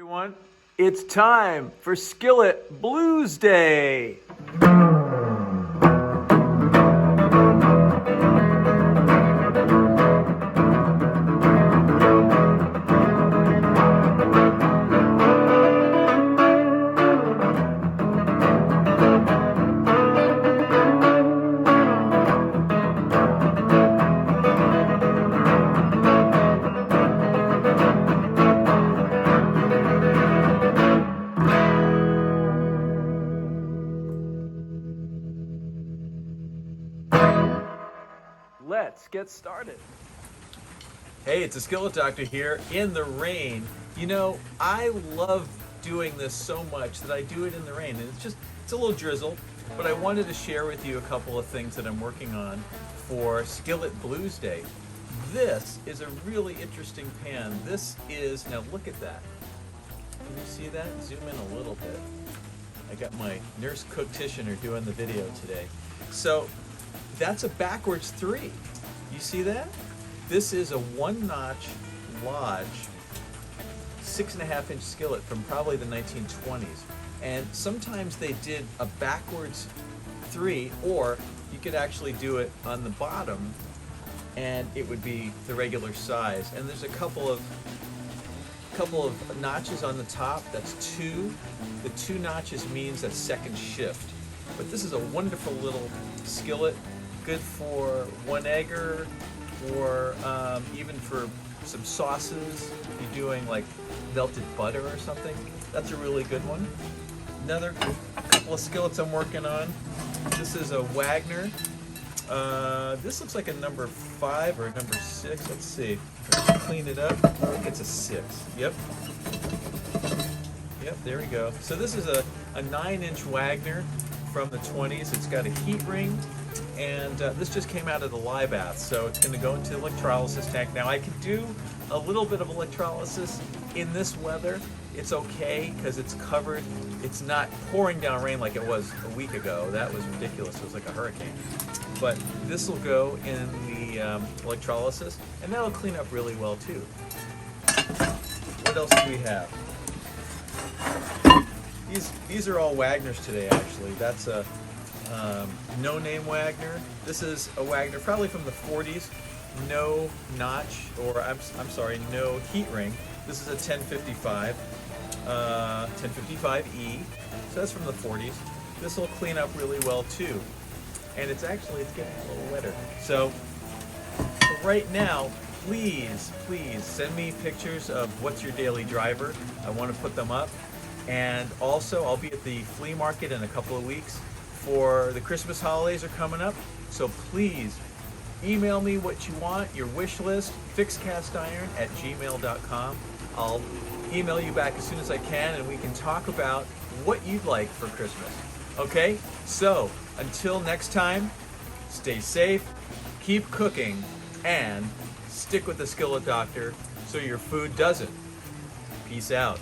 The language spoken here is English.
everyone. It's time for Skillet Bluesday. Let's get started. Hey, it's a Skillet Doctor here in the rain. You know, I love doing this so much that I do it in the rain, and it's a little drizzle, but I wanted to share with you a couple of things that I'm working on for Skillet Bluesday. This is a really interesting pan. Now look at that. Can you see that? Zoom in a little bit. I got my nurse practitioner doing the video today. So that's a backwards 3. You see that? This is a 1-notch Lodge 6.5-inch skillet from probably the 1920s. And sometimes they did a backwards 3, or you could actually do it on the bottom and it would be the regular size. And there's a couple of notches on the top. That's 2. The 2 notches means that's second shift. But this is a wonderful little skillet, good for one egger, or even for some sauces. If you're doing like melted butter or something, that's a really good one. Another couple of skillets I'm working on. This is a Wagner. This looks like a number 5 or a number 6. Let's see. Clean it up. I think it's a 6. Yep. Yep, there we go. So this is a 9-inch Wagner from the 20s. It's got a heat ring, and this just came out of the lye bath, so it's going to go into the electrolysis tank. Now I could do a little bit of electrolysis in this weather. It's okay because it's covered. It's not pouring down rain like it was a week ago. That was ridiculous. It was like a hurricane. But this will go in the electrolysis, and that'll clean up really well too. What else do we have? These are all Wagners today, actually. That's a no-name Wagner. This is a Wagner probably from the 40s. No notch, or I'm sorry, no heat ring. This is a 1055, 1055E. So that's from the 40s. This will clean up really well too. And it's getting a little wetter. So right now, please send me pictures of what's your daily driver. I want to put them up. And also, I'll be at the flea market in a couple of weeks. For the Christmas holidays are coming up, so please email me what you want, your wish list, fixcastiron@gmail.com. I'll email you back as soon as I can, and we can talk about what you'd like for Christmas. Okay? So, until next time, stay safe, keep cooking, and stick with the Skillet Doctor so your food doesn't. Peace out.